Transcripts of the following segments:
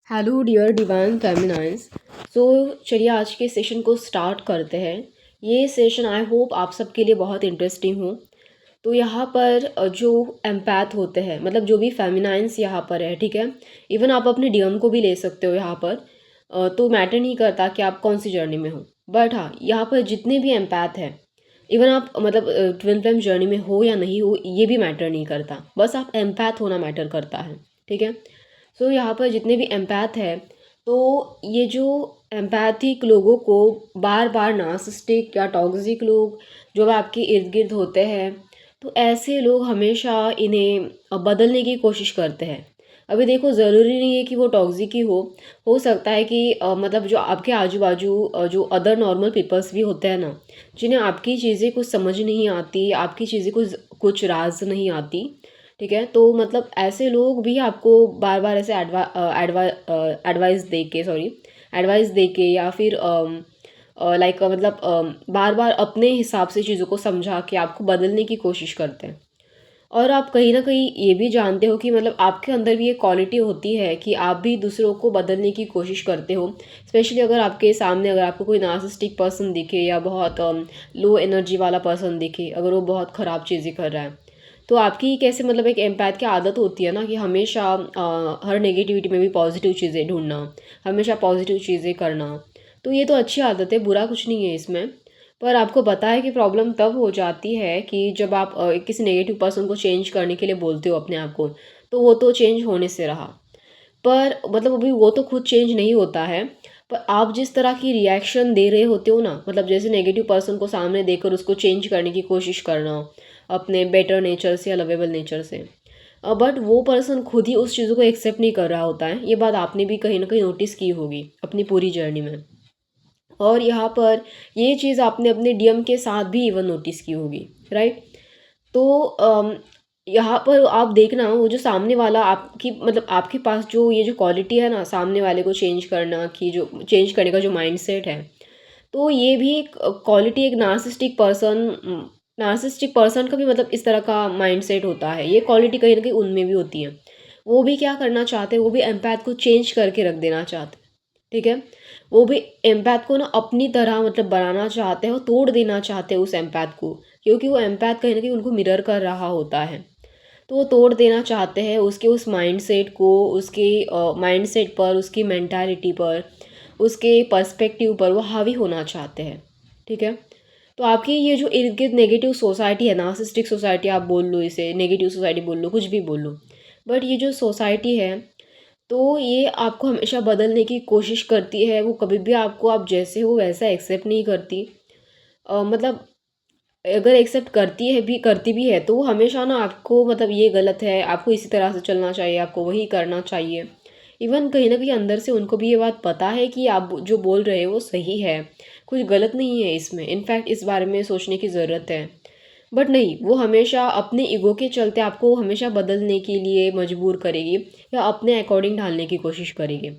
Hello dear divine feminines. So चलिए आज के सेशन को स्टार्ट करते हैं। ये सेशन आई होप आप सबके लिए बहुत इंटरेस्टिंग हो। तो यहाँ पर जो एम्पैथ होते हैं, मतलब जो भी फेमिनाइंस यहाँ पर है, ठीक है। इवन आप अपने डीएम को भी ले सकते हो यहाँ पर। तो मैटर नहीं करता कि आप कौन सी जर्नी में हो, बट हाँ, यहाँ पर जितने भी एम्पैथ हैं, इवन आप मतलब ट्विन फ्लेम जर्नी में हो या नहीं हो, ये भी मैटर नहीं करता, बस आप एम्पैथ होना मैटर करता है, ठीक है। सो यहाँ पर जितने भी एम्पैथ है, तो ये जो एम्पैथिक लोगों को बार बार नार्सिसिस्टिक या टॉक्सिक लोग जो आपके इर्द गिर्द होते हैं, तो ऐसे लोग हमेशा इन्हें बदलने की कोशिश करते हैं। अभी देखो, ज़रूरी नहीं है कि वो टॉक्सिक ही हो सकता है कि मतलब जो आपके आजू बाजू जो अदर नॉर्मल पीपल्स भी होते हैं ना, जिन्हें आपकी चीज़ें कुछ समझ नहीं आती, आपकी चीज़ें कुछ राज नहीं आती, ठीक है। तो मतलब ऐसे लोग भी आपको बार बार ऐसे एडवाइस दे के या फिर लाइक मतलब बार बार अपने हिसाब से चीज़ों को समझा के आपको बदलने की कोशिश करते हैं। और आप कहीं ना कहीं ये भी जानते हो कि मतलब आपके अंदर भी ये क्वालिटी होती है कि आप भी दूसरों को बदलने की कोशिश करते हो। स्पेशली अगर आपके सामने अगर आपको कोई नार्सिसिस्टिक पर्सन दिखे या बहुत लो एनर्जी वाला पर्सन दिखे, अगर वो बहुत ख़राब चीज़ें कर रहा है, तो आपकी कैसे मतलब एक एम्पैथ की आदत होती है ना कि हमेशा हर नेगेटिविटी में भी पॉजिटिव चीज़ें ढूंढना, हमेशा पॉजिटिव चीज़ें करना। तो ये तो अच्छी आदत है, बुरा कुछ नहीं है इसमें। पर आपको पता है कि प्रॉब्लम तब हो जाती है कि जब आप किसी नेगेटिव पर्सन को चेंज करने के लिए बोलते हो अपने आप को, तो वो तो चेंज होने से रहा, पर मतलब अभी वो तो खुद चेंज नहीं होता है। पर आप जिस तरह की रिएक्शन दे रहे होते हो ना, मतलब जैसे नेगेटिव पर्सन को सामने देकर उसको चेंज करने की कोशिश करना अपने बेटर नेचर से या लवेबल नेचर से, बट वो पर्सन खुद ही उस चीज़ों को एक्सेप्ट नहीं कर रहा होता है। ये बात आपने भी कहीं ना कहीं नोटिस की होगी अपनी पूरी जर्नी में। और यहाँ पर ये चीज़ आपने अपने डीएम के साथ भी इवन नोटिस की होगी, राइट। तो यहाँ पर आप देखना, वो जो सामने वाला आपकी मतलब आपके पास जो ये जो क्वालिटी है ना, सामने वाले को चेंज करना की, जो चेंज करने का जो माइंडसेट है, तो ये भी एक क्वालिटी एक नार्सिसिस्टिक पर्सन का भी मतलब इस तरह का माइंडसेट होता है। ये क्वालिटी कहीं ना कहीं उनमें भी होती है। वो भी क्या करना चाहते हैं, वो भी एम्पैथ को चेंज करके रख देना चाहते हैं, ठीक है। वो भी एम्पैथ को ना अपनी तरह मतलब बनाना चाहते हैं, वो तोड़ देना चाहते हैं उस एम्पैथ को, क्योंकि वो एम्पैथ कहीं ना कहीं उनको मिरर कर रहा होता है। तो वो तोड़ देना चाहते हैं उसके उस माइंडसेट को, उसके माइंडसेट पर, उसकी मेंटालिटी पर, उसके पर्सपेक्टिव पर वो हावी होना चाहते हैं, ठीक है। तो आपकी ये जो इर्द गिर्द नेगेटिव सोसाइटी है, नार्सिसिस्टिक सोसाइटी आप बोल लो, इसे नेगेटिव सोसाइटी बोल लो, कुछ भी बोल लो, बट ये जो सोसाइटी है, तो ये आपको हमेशा बदलने की कोशिश करती है। वो कभी भी आपको आप जैसे हो वैसा एक्सेप्ट नहीं करती। मतलब अगर एक्सेप्ट करती भी है, तो वो हमेशा ना आपको मतलब ये गलत है, आपको इसी तरह से चलना चाहिए, आपको वही करना चाहिए। इवन कहीं ना कहीं अंदर से उनको भी ये बात पता है कि आप जो बोल रहे हो वो सही है, कुछ गलत नहीं है इसमें, इनफैक्ट इस बारे में सोचने की ज़रूरत है। बट नहीं, वो हमेशा अपने ईगो के चलते आपको हमेशा बदलने के लिए मजबूर करेगी या अपने अकॉर्डिंग ढालने की कोशिश करेगी।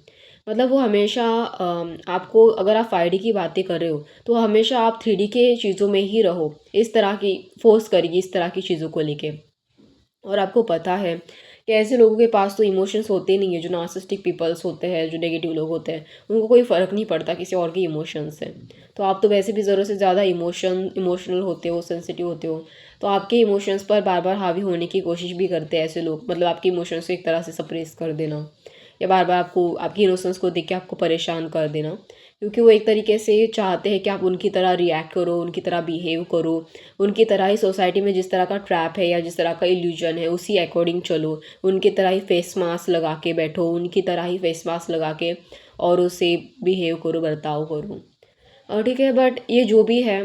मतलब वो हमेशा आपको, अगर आप 5D की बातें कर रहे हो, तो हमेशा आप 3D के चीज़ों में ही रहो, इस तरह की फोर्स करेगी, इस तरह की चीज़ों को लेके। और आपको पता है कि ऐसे लोगों के पास तो इमोशंस होते नहीं है, जो नार्सिसिस्टिक पीपल्स होते हैं, जो नेगेटिव लोग होते हैं, उनको कोई फ़र्क नहीं पड़ता किसी और के इमोशंस से। तो आप तो वैसे भी ज़रूरत से ज़्यादा इमोशनल होते हो, सेंसिटिव होते हो, तो आपके इमोशंस पर बार बार हावी होने की कोशिश भी करते हैं ऐसे लोग, मतलब आपके इमोशंस को एक तरह से सप्रेस कर देना, या बार बार आपको आपकी इनोसेंस को देख के आपको परेशान कर देना, क्योंकि वो एक तरीके से चाहते हैं कि आप उनकी तरह रिएक्ट करो, उनकी तरह बिहेव करो, उनकी तरह ही सोसाइटी में जिस तरह का ट्रैप है या जिस तरह का इल्यूजन है उसी अकॉर्डिंग चलो, उनकी तरह ही फेस मास्क लगा के बैठो, उनकी तरह ही फेस मास्क लगा के और उससे बिहेव करो, बर्ताव करो। और ठीक है, बट ये जो भी है,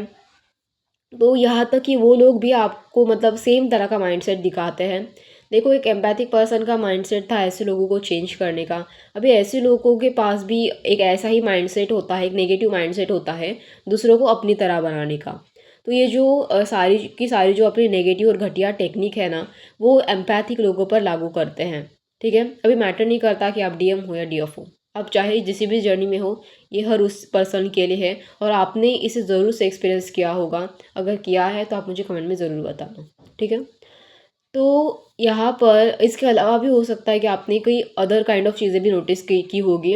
तो यहाँ तक कि वो लोग भी आपको मतलब सेम तरह का माइंडसेट दिखाते हैं। देखो, एक एम्पैथिक पर्सन का माइंडसेट था ऐसे लोगों को चेंज करने का। अभी ऐसे लोगों के पास भी एक ऐसा ही माइंडसेट होता है, एक नेगेटिव माइंडसेट होता है दूसरों को अपनी तरह बनाने का। तो ये जो सारी की सारी जो अपनी नेगेटिव और घटिया टेक्निक है ना, वो एम्पैथिक लोगों पर लागू करते हैं, ठीक है। अभी मैटर नहीं करता कि आप डीएम हो या डीएफ हो, आप चाहे जिस भी जर्नी में हो, ये हर उस पर्सन के लिए है, और आपने इसे ज़रूर से एक्सपीरियंस किया होगा। अगर किया है तो आप मुझे कमेंट में ज़रूर बताना, ठीक है। तो यहाँ पर इसके अलावा भी हो सकता है कि आपने कई अदर काइंड ऑफ चीज़ें भी नोटिस की होगी।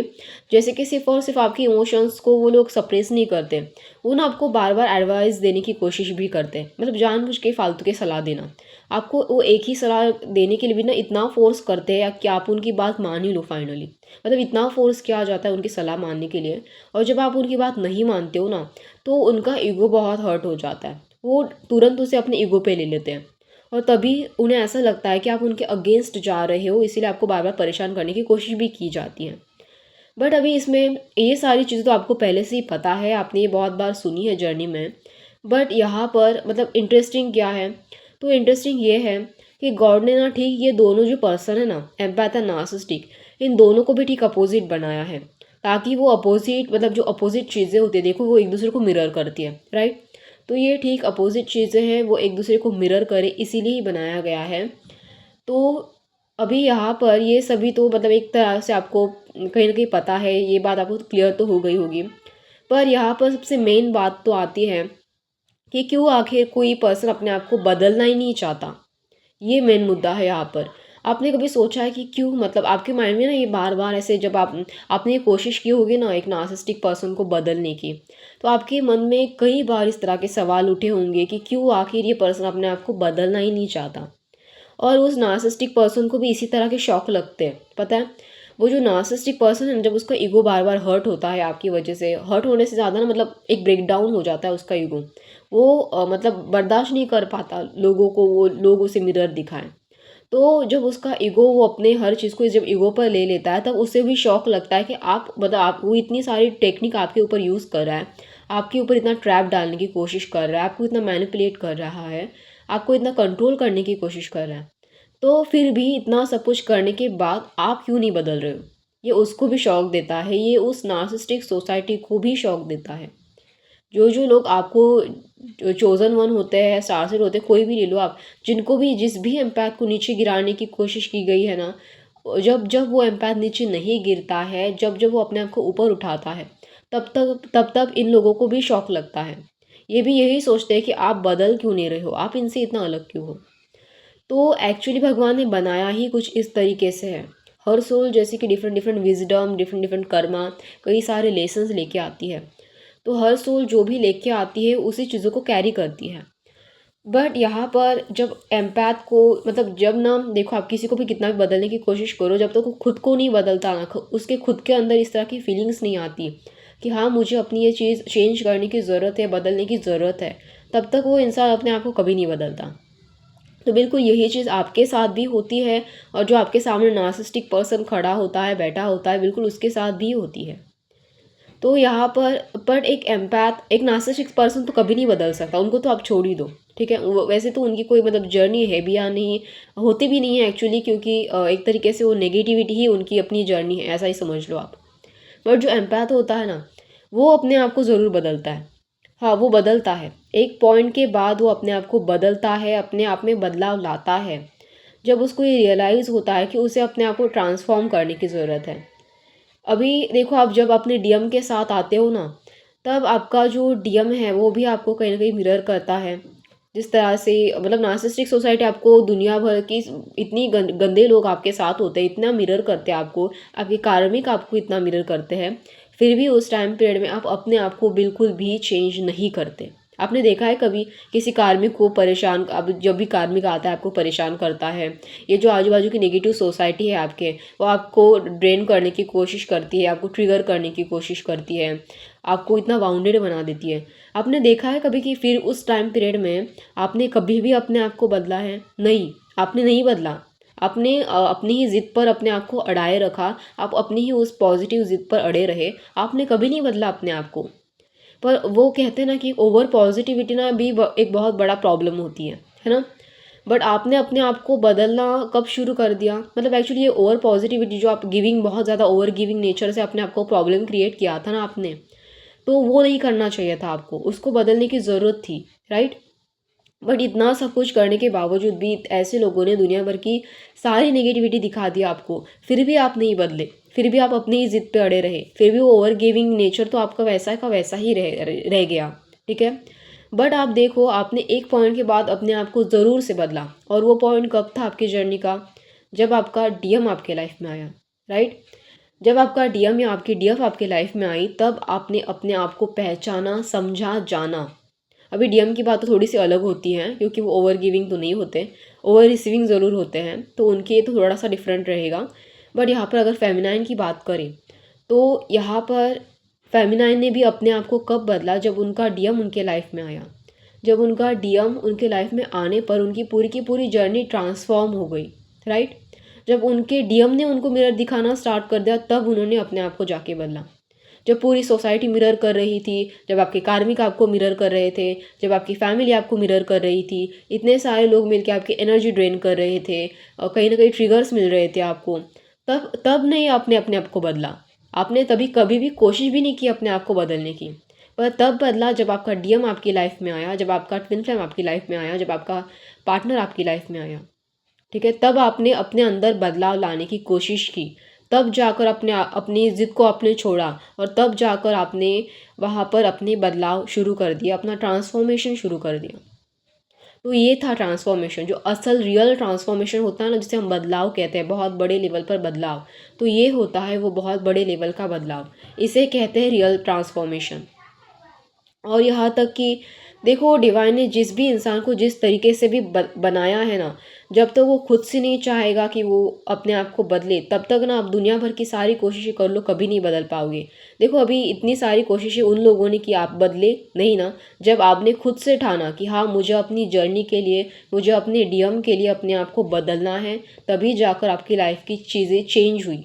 जैसे कि सिर्फ़ और सिर्फ़ आपके इमोशंस को वो लोग सप्रेस नहीं करते, वो ना आपको बार-बार एडवाइस देने की कोशिश भी करते हैं। मतलब जानबूझ के फालतू की सलाह देना। आपको वो एक ही सलाह देने के लिए भी ना इतना फ़ोर्स करते हैं कि आप उनकी बात मान ही लो फाइनली। मतलब इतना फ़ोर्स किया जाता है उनकी सलाह मानने के लिए, और जब आप उनकी बात नहीं मानते हो ना, तो उनका ईगो बहुत हर्ट हो जाता है। वो तुरंत उसे अपने ईगो पे ले लेते हैं। और तभी उन्हें ऐसा लगता है कि आप उनके अगेंस्ट जा रहे हो, इसीलिए आपको बार बार परेशान करने की कोशिश भी की जाती है। बट अभी इसमें ये सारी चीज़ें तो आपको पहले से ही पता है, आपने ये बहुत बार सुनी है जर्नी में। बट यहाँ पर मतलब इंटरेस्टिंग क्या है, तो इंटरेस्टिंग ये है कि गॉड ने ना ठीक ये दोनों जो पर्सन है ना, एम्पैथ एंड नार्सिसिस्टिक, इन दोनों को भी ठीक अपोजिट बनाया है, ताकि वो अपोजिट मतलब जो अपोजिट चीज़ें होती है देखो वो एक दूसरे को मिरर करती है, राइट। तो ये ठीक अपोजिट चीज़ें हैं, वो एक दूसरे को मिरर करे इसीलिए ही बनाया गया है। तो अभी यहाँ पर ये सभी तो मतलब एक तरह से आपको कहीं न कहीं पता है, ये बात आपको क्लियर तो हो गई होगी। पर यहाँ पर सबसे मेन बात तो आती है कि क्यों आखिर कोई पर्सन अपने आप को बदलना ही नहीं चाहता? ये मेन मुद्दा है यहाँ पर। आपने कभी सोचा है कि क्यों, मतलब आपके माइंड में ना ये बार-बार ऐसे जब आपने ये कोशिश की होगी ना एक नार्सिसिस्टिक पर्सन को बदलने की, तो आपके मन में कई बार इस तरह के सवाल उठे होंगे कि क्यों आखिर ये पर्सन अपने आप को बदलना ही नहीं चाहता? और उस नार्सिसिस्टिक पर्सन को भी इसी तरह के शौक लगते हैं, पता है? वो जो नार्सिसिस्टिक पर्सन है ना, जब उसका ईगो बार-बार हर्ट होता है आपकी वजह से, हर्ट होने से ज़्यादा ना मतलब एक ब्रेकडाउन हो जाता है उसका ईगो। वो मतलब बर्दाश्त नहीं कर पाता लोगों को, वो लोग उसे मिरर दिखाएँ। तो जब उसका ईगो वो अपने हर चीज़ को जब ईगो पर ले लेता है, तब उसे भी शौक लगता है कि आप मतलब आप वो इतनी सारी टेक्निक आपके ऊपर यूज़ कर रहा है, आपके ऊपर इतना ट्रैप डालने की कोशिश कर रहा है, आपको इतना मैनिपुलेट कर रहा है, आपको इतना कंट्रोल करने की कोशिश कर रहा है। तो फिर भी इतना सब कुछ करने के बाद आप क्यों नहीं बदल रहे हो? ये उसको भी शौक देता है, ये उस नार्सिसिस्टिक सोसाइटी को भी शौक देता है। जो लोग आपको चोज़न वन होते हैं, स्टारसेड होते हैं, कोई भी ले लो आप, जिनको भी जिस भी एम्पैथ को नीचे गिराने की कोशिश की गई है ना, जब जब वो एम्पैथ नीचे नहीं गिरता है, जब जब वो अपने आप को ऊपर उठाता है, तब तक इन लोगों को भी शौक लगता है। ये भी यही सोचते हैं कि आप बदल क्यों नहीं रहे हो? आप इनसे इतना अलग क्यों हो? तो एक्चुअली भगवान ने बनाया ही कुछ इस तरीके से है। हर सोल जैसे कि different different wisdom, different different Karma, कई सारे लेसन्स लेके आती है। तो हर सोल जो भी लेके आती है उसी चीज़ों को कैरी करती है। बट यहाँ पर जब एम्पैथ को मतलब जब ना देखो, आप किसी को भी कितना भी बदलने की कोशिश करो, जब तक वो खुद को नहीं बदलता ना, उसके खुद के अंदर इस तरह की फीलिंग्स नहीं आती कि हाँ मुझे अपनी ये चीज़ चेंज करने की ज़रूरत है, बदलने की ज़रूरत है, तब तक वो इंसान अपने आप को कभी नहीं बदलता। तो बिल्कुल यही चीज़ आपके साथ भी होती है, और जो आपके सामने नार्सिसिस्टिक पर्सन खड़ा होता है, बैठा होता है, बिल्कुल उसके साथ भी होती है। तो यहाँ पर एक एम्पैथ, एक नार्सिसिस्टिक पर्सन तो कभी नहीं बदल सकता, उनको तो आप छोड़ ही दो, ठीक है। वैसे तो उनकी कोई मतलब जर्नी है भी या नहीं, होती भी नहीं है एक्चुअली, क्योंकि एक तरीके से वो नेगेटिविटी ही उनकी अपनी जर्नी है, ऐसा ही समझ लो आप। बट जो एम्पैथ होता है ना, वो अपने आप को ज़रूर बदलता है। हाँ, वो बदलता है। एक पॉइंट के बाद वो अपने आप को बदलता है, अपने आप में बदलाव लाता है। जब उसको ये रियलाइज़ होता है कि उसे अपने आप को ट्रांसफ़ॉर्म करने की ज़रूरत है। अभी देखो, आप जब अपने डीएम के साथ आते हो ना, तब आपका जो डीएम है वो भी आपको कहीं न कहीं मिरर करता है। जिस तरह से मतलब नार्सिसिस्टिक सोसाइटी आपको दुनिया भर की इतनी गंदे लोग आपके साथ होते हैं, इतना मिरर करते हैं आपको, आपके कार्मिक आपको इतना मिरर करते हैं, फिर भी उस टाइम पीरियड में आप अपने आप को बिल्कुल भी चेंज नहीं करते। आपने देखा है कभी किसी कार्मिक को परेशान, अब जब भी कार्मिक आता है आपको परेशान करता है, ये जो आजू-बाजू की नेगेटिव सोसाइटी है आपके, वो आपको ड्रेन करने की कोशिश करती है, आपको ट्रिगर करने की कोशिश करती है, आपको इतना बाउंडेड बना देती है। आपने देखा है कभी कि फिर उस टाइम पीरियड में आपने कभी भी अपने आप को बदला है? नहीं, आपने नहीं बदला। आपने अपनी ही ज़िद पर अपने आप को अड़ाए रखा, आप अपनी ही उस पॉज़िटिव ज़िद पर अड़े रहे, आपने कभी नहीं बदला अपने आप को। पर वो कहते हैं ना कि ओवर पॉज़िटिविटी ना भी एक बहुत बड़ा प्रॉब्लम होती है ना? बट आपने अपने आप को बदलना कब शुरू कर दिया? मतलब एक्चुअली ये ओवर पॉज़िटिविटी जो आप गिविंग, बहुत ज़्यादा ओवर गिविंग नेचर से अपने आप को प्रॉब्लम क्रिएट किया था ना आपने, तो वो नहीं करना चाहिए था आपको, उसको बदलने की ज़रूरत थी, राइट? बट इतना सब कुछ करने के बावजूद भी ऐसे लोगों ने दुनिया भर की सारी नेगेटिविटी दिखा दी आपको, फिर भी आप नहीं बदले, फिर भी आप अपनी ही ज़िद पे अड़े रहे, फिर भी वो ओवर गिविंग नेचर तो आपका वैसा का वैसा ही रह गया, ठीक है। बट आप देखो, आपने एक पॉइंट के बाद अपने आप को ज़रूर से बदला, और वो पॉइंट कब था आपकी जर्नी का? जब आपका डीएम आपके लाइफ में आया, राइट? जब आपका डीएम या आपकी डीएफ आपके लाइफ में आई, तब आपने अपने आप को पहचाना, समझा, जाना। अभी डीएम की बात तो थोड़ी सी अलग होती है, क्योंकि वो ओवर गिविंग तो नहीं होते, ओवर रिसीविंग ज़रूर होते हैं, तो उनके तो थोड़ा सा डिफरेंट रहेगा। बट यहाँ पर अगर फेमिनाइन की बात करें, तो यहाँ पर फेमिनाइन ने भी अपने आप को कब बदला? जब उनका डीएम उनके लाइफ में आया। जब उनका डीएम उनके लाइफ में आने पर उनकी पूरी की पूरी जर्नी ट्रांसफॉर्म हो गई, राइट? जब उनके डीएम ने उनको मिरर दिखाना स्टार्ट कर दिया, तब उन्होंने अपने आप को जाके बदला। जब पूरी सोसाइटी मिरर कर रही थी, जब आपके कार्मिक आपको मिरर कर रहे थे, जब आपकी फैमिली आपको मिरर कर रही थी, इतने सारे लोग मिलकर आपकी एनर्जी ड्रेन कर रहे थे और कहीं ना कहीं ट्रिगर्स मिल रहे थे आपको, तब तब नहीं आपने अपने आप को बदला। आपने तभी कभी भी कोशिश भी नहीं की अपने आप को बदलने की, पर तब बदला जब आपका डीएम आपकी लाइफ में आया, जब आपका ट्विन फ्लेम आपकी लाइफ में आया, जब आपका पार्टनर आपकी लाइफ में आया, ठीक है? तब आपने अपने अंदर बदलाव लाने की कोशिश की, तब जाकर अपनी ज़िद को आपने छोड़ा, और तब जाकर आपने वहाँ पर अपने बदलाव शुरू कर दिया, अपना ट्रांसफॉर्मेशन शुरू कर दिया। तो ये था ट्रांसफॉर्मेशन, जो असल रियल ट्रांसफॉर्मेशन होता है ना, जिसे हम बदलाव कहते हैं, बहुत बड़े लेवल पर बदलाव। तो ये होता है वो बहुत बड़े लेवल का बदलाव, इसे कहते हैं रियल ट्रांसफॉर्मेशन। और यहाँ तक कि देखो, डिवाइन ने जिस भी इंसान को जिस तरीके से भी बनाया है ना, जब तक वो खुद से नहीं चाहेगा कि वो अपने आप को बदले, तब तक ना आप दुनिया भर की सारी कोशिशें कर लो, कभी नहीं बदल पाओगे। देखो, अभी इतनी सारी कोशिशें उन लोगों ने की, आप बदले नहीं ना। जब आपने खुद से ठाना कि हाँ, मुझे अपनी जर्नी के लिए, मुझे अपने डीएम के लिए अपने आप को बदलना है, तभी जाकर आपकी लाइफ की चीज़ें चेंज हुई।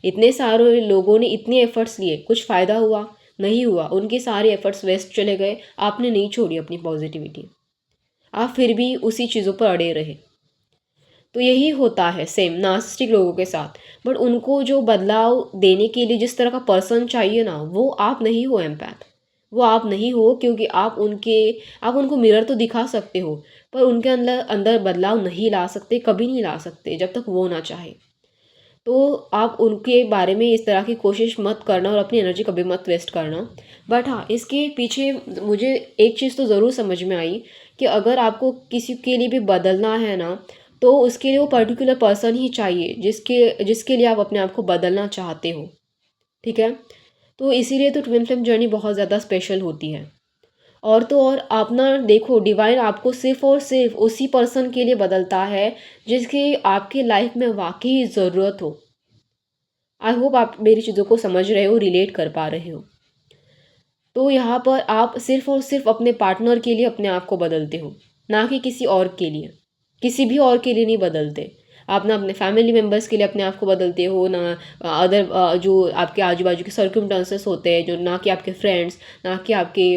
इतने सारे लोगों ने इतने एफर्ट्स लिए, कुछ फ़ायदा हुआ? नहीं हुआ। उनके सारे एफर्ट्स वेस्ट चले गए। आपने नहीं छोड़ी अपनी पॉजिटिविटी, आप फिर भी उसी चीज़ों पर अड़े रहे। तो यही होता है सेम नार्सिसिस्टिक लोगों के साथ। बट उनको जो बदलाव देने के लिए जिस तरह का पर्सन चाहिए ना, वो आप नहीं हो एम्पैथ। वो आप नहीं हो, क्योंकि आप उनको मिरर तो दिखा सकते हो, पर उनके अंदर अंदर बदलाव नहीं ला सकते, कभी नहीं ला सकते जब तक वो ना चाहे। तो आप उनके बारे में इस तरह की कोशिश मत करना और अपनी एनर्जी कभी मत वेस्ट करना। बट हाँ, इसके पीछे मुझे एक चीज़ तो ज़रूर समझ में आई कि अगर आपको किसी के लिए भी बदलना है ना, तो उसके लिए वो पर्टिकुलर पर्सन ही चाहिए जिसके जिसके लिए आप अपने आप को बदलना चाहते हो, ठीक है? तो इसीलिए तो ट्विन फ्लेम जर्नी बहुत ज़्यादा स्पेशल होती है। और तो और आप ना देखो, डिवाइन आपको सिर्फ़ और सिर्फ उसी पर्सन के लिए बदलता है जिसकी आपकी लाइफ में वाक़ई ज़रूरत हो। आई होप आप मेरी चीज़ों को समझ रहे हो, रिलेट कर पा रहे हो। तो यहाँ पर आप सिर्फ़ और सिर्फ अपने पार्टनर के लिए अपने आप को बदलते हो, ना कि किसी और के लिए। किसी भी और के लिए नहीं बदलते। आप ना अपने फैमिली मेम्बर्स के लिए अपने आप को बदलते हो, ना अदर जो आपके आजू-बाजू के सर्कमस्टेंसेस होते हैं, जो ना कि आपके फ्रेंड्स, ना कि आपके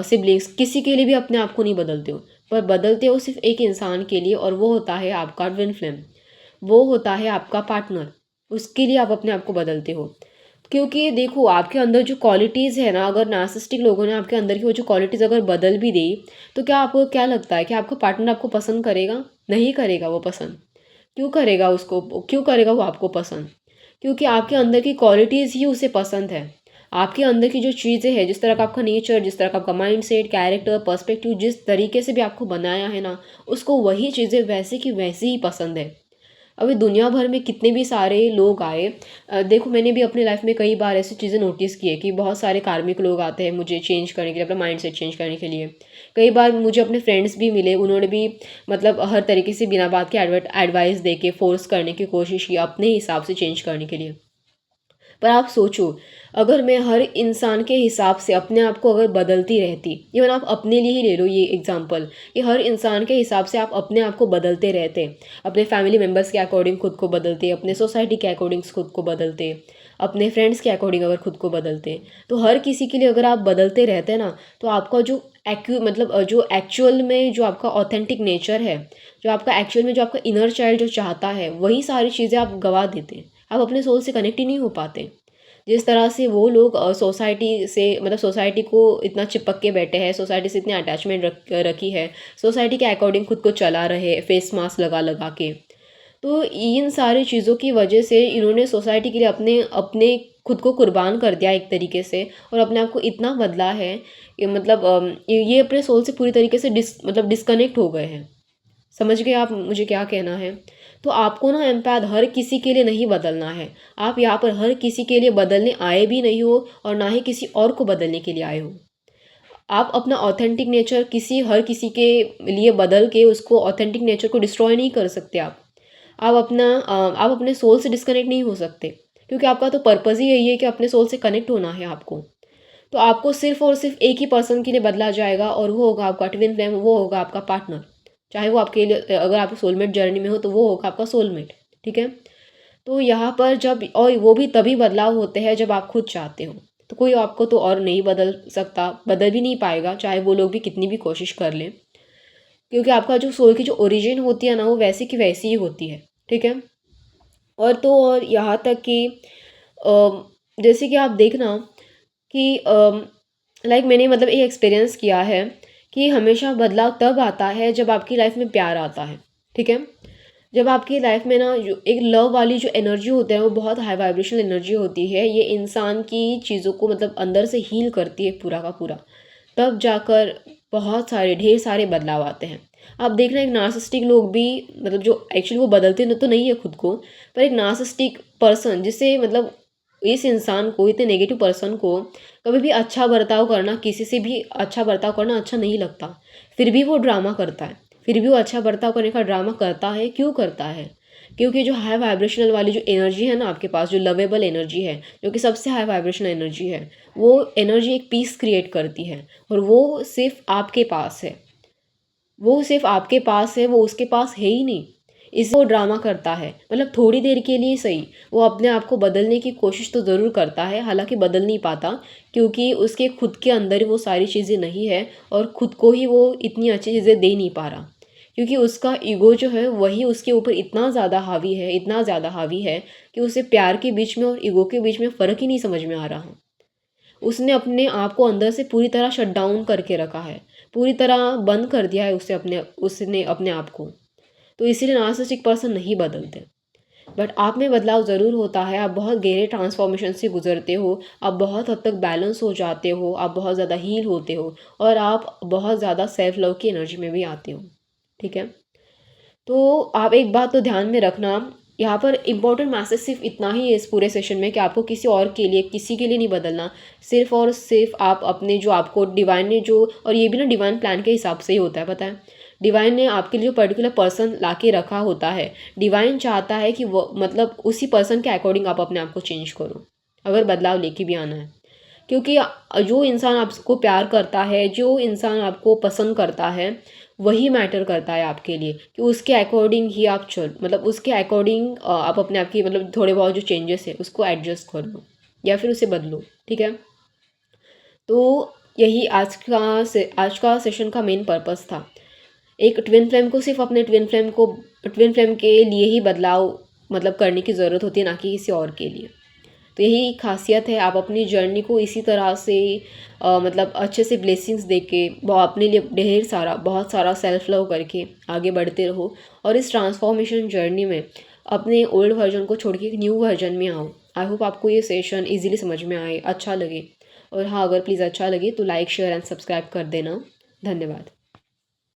सिबलिंग्स, किसी के लिए भी अपने आप को नहीं बदलते हो। पर बदलते हो सिर्फ़ एक इंसान के लिए, और वो होता है आपका ट्विन फ्लेम। वो होता है आपका पार्टनर। उसके लिए आप अपने आप को बदलते हो। क्योंकि देखो, आपके अंदर जो क्वालिटीज़ है ना, अगर नार्सिसिस्टिक लोगों ने आपके अंदर की वो जो क्वालिटीज़ अगर बदल भी दी, तो क्या आपको क्या लगता है कि आपका पार्टनर आपको पसंद करेगा? नहीं करेगा वो पसंद। क्यों करेगा उसको क्यों करेगा वो आपको पसंद? क्योंकि आपके अंदर की क्वालिटीज़ ही उसे पसंद है। आपके अंदर की जो चीज़ें हैं, जिस तरह का आपका नेचर, जिस तरह का आपका माइंडसेट, कैरेक्टर, पर्सपेक्टिव, जिस तरीके से भी आपको बनाया है ना, उसको वही चीज़ें वैसे की वैसी ही पसंद है। अभी दुनिया भर में कितने भी सारे लोग आए, देखो, मैंने भी अपनी लाइफ में कई बार ऐसी चीज़ें नोटिस की है कि बहुत सारे कार्मिक लोग आते हैं मुझे चेंज करने के लिए, अपना माइंडसेट चेंज करने के लिए। कई बार मुझे अपने फ्रेंड्स भी मिले, उन्होंने भी मतलब हर तरीके से बिना बात के एडवाइस दे के फोर्स करने की कोशिश की अपने हिसाब से चेंज करने के लिए। पर आप सोचो, अगर मैं हर इंसान के हिसाब से अपने आप को अगर बदलती रहती, इवन आप अपने लिए ही ले लो ये एग्जांपल, कि हर इंसान के हिसाब से आप अपने आप को बदलते रहते, अपने फैमिली मेम्बर्स के अकॉर्डिंग खुद को बदलते, अपने सोसाइटी के अकॉर्डिंग खुद को बदलते, अपने फ्रेंड्स के अकॉर्डिंग अगर खुद को बदलते, तो हर किसी के लिए अगर आप बदलते रहते ना, तो आपका जो जो एक्चुअल में जो आपका ऑथेंटिक नेचर है, जो आपका एक्चुअल में जो आपका इनर चाइल्ड जो चाहता है, वही सारी चीज़ें आप गवा देते। आप अपने सोल से कनेक्ट ही नहीं हो पाते। जिस तरह से वो लोग सोसाइटी से, मतलब सोसाइटी को इतना चिपक के बैठे हैं, सोसाइटी से इतनी अटैचमेंट रखी है, सोसाइटी के अकॉर्डिंग खुद को चला रहे, फेस मास्क लगा लगा के। तो इन सारी चीज़ों की वजह से इन्होंने सोसाइटी के लिए अपने अपने खुद को कुर्बान कर दिया एक तरीके से और अपने आप को इतना बदला है कि मतलब ये अपने सोल से पूरी तरीके से डिस्कनेक्ट हो गए हैं। समझ गए आप मुझे क्या कहना है? तो आपको ना एम्पैथ हर किसी के लिए नहीं बदलना है। आप यहाँ पर हर किसी के लिए बदलने आए भी नहीं हो और ना ही किसी और को बदलने के लिए आए हो। आप अपना ऑथेंटिक नेचर हर किसी के लिए बदल के उसको ऑथेंटिक नेचर को डिस्ट्रॉय नहीं कर सकते आप। आप अपने सोल से डिस्कनेक्ट नहीं हो सकते, क्योंकि आपका तो पर्पज़ ही यही है कि अपने सोल से कनेक्ट होना है आपको। तो आपको सिर्फ़ और सिर्फ़ एक ही पर्सन के लिए बदला जाएगा और वो होगा आपका ट्विन फ्लेम, वो होगा आपका पार्टनर। चाहे वो आपके लिए, अगर आप सोलमेट जर्नी में हो तो वो होगा आपका सोलमेट, ठीक है? तो यहाँ पर जब, और वो भी तभी बदलाव होते हैं जब आप खुद चाहते हो। तो कोई आपको तो और नहीं बदल सकता, बदल भी नहीं पाएगा, चाहे वो लोग भी कितनी भी कोशिश कर लें, क्योंकि आपका जो सोल की जो ओरिजिन होती है ना, वो वैसी की वैसी ही होती है, ठीक है? और तो और यहाँ तक कि जैसे कि आप देखना कि लाइक मैंने मतलब एक एक्सपीरियंस किया है कि हमेशा बदलाव तब आता है जब आपकी लाइफ में प्यार आता है, ठीक है? जब आपकी लाइफ में ना जो एक लव वाली जो एनर्जी होती है वो बहुत हाई वाइब्रेशनल एनर्जी होती है, ये इंसान की चीज़ों को मतलब अंदर से हील करती है पूरा का पूरा। तब जाकर बहुत सारे ढेर सारे बदलाव आते हैं। आप देखना एक नार्सिसिस्टिक लोग भी, मतलब जो एक्चुअली वो बदलते तो नहीं है खुद को, पर एक नार्सिसिस्टिक पर्सन जिसे मतलब इस इंसान को, इतने नेगेटिव पर्सन को कभी भी अच्छा बर्ताव करना, किसी से भी अच्छा बर्ताव करना अच्छा नहीं लगता, फिर भी वो ड्रामा करता है, फिर भी वो अच्छा बर्ताव करने का ड्रामा करता है। क्यों करता है? क्योंकि जो हाई वाइब्रेशनल वाली जो एनर्जी है ना आपके पास, जो लवेबल एनर्जी है, जो कि सबसे हाई वाइब्रेशनल एनर्जी है, वो एनर्जी एक पीस क्रिएट करती है और वो सिर्फ आपके पास है। वो सिर्फ आपके पास है, वो उसके पास है ही नहीं। इसलिए वो ड्रामा करता है, मतलब थोड़ी देर के लिए सही, वो अपने आप को बदलने की कोशिश तो ज़रूर करता है, हालांकि बदल नहीं पाता, क्योंकि उसके खुद के अंदर ही वो सारी चीज़ें नहीं है और खुद को ही वो इतनी अच्छी चीज़ें दे नहीं पा रहा, क्योंकि उसका ईगो जो है वही उसके ऊपर इतना ज़्यादा हावी है, इतना ज़्यादा हावी है कि उसे प्यार के बीच में और ईगो के बीच में फ़र्क ही नहीं समझ में आ रहा। उसने अपने आप को अंदर से पूरी तरह शट डाउन करके रखा है, पूरी तरह बंद कर दिया है उसने अपने आप को। तो इसीलिए नार्सिसिस्टिक पर्सन नहीं बदलते। बट आप में बदलाव ज़रूर होता है, आप बहुत गहरे ट्रांसफॉर्मेशन से गुजरते हो, आप बहुत हद तक बैलेंस हो जाते हो, आप बहुत ज़्यादा हील होते हो और आप बहुत ज़्यादा सेल्फ लव की एनर्जी में भी आते हो, ठीक है? तो आप एक बात तो ध्यान में रखना, यहाँ पर इम्पोर्टेंट मैसेज सिर्फ इतना ही है इस पूरे सेशन में कि आपको किसी और के लिए, किसी के लिए नहीं बदलना। सिर्फ और सिर्फ आप अपने, जो आपको डिवाइन ने जो, और ये भी ना डिवाइन प्लान के हिसाब से ही होता है, पता है? डिवाइन ने आपके लिए जो पर्टिकुलर पर्सन ला के रखा होता है, डिवाइन चाहता है कि वो मतलब उसी पर्सन के अकॉर्डिंग आप अपने आप को चेंज करो, अगर बदलाव लेके भी आना है। क्योंकि जो इंसान आपको प्यार करता है, जो इंसान आपको पसंद करता है, वही मैटर करता है आपके लिए, कि उसके अकॉर्डिंग ही आप मतलब उसके अकॉर्डिंग आप अपने आप की मतलब थोड़े बहुत जो चेंजेस है उसको एडजस्ट कर लो या फिर उसे बदलो, ठीक है? तो यही आज का सेशन का मेन पर्पस था। एक ट्विन फ्लेम को सिर्फ अपने ट्विन फ्लेम के लिए ही बदलाव मतलब करने की ज़रूरत होती है, ना कि किसी और के लिए। तो यही खासियत है, आप अपनी जर्नी को इसी तरह से मतलब अच्छे से ब्लेसिंग्स दे के अपने लिए बहुत सारा सेल्फ लव करके आगे बढ़ते रहो और इस ट्रांसफॉर्मेशन जर्नी में अपने ओल्ड वर्जन को छोड़ के एक न्यू वर्जन में आओ। आई होप आपको ये सेशन इजीली समझ में आए, अच्छा लगे। और हाँ, अगर प्लीज़ अच्छा लगे तो लाइक शेयर एंड सब्सक्राइब कर देना। धन्यवाद।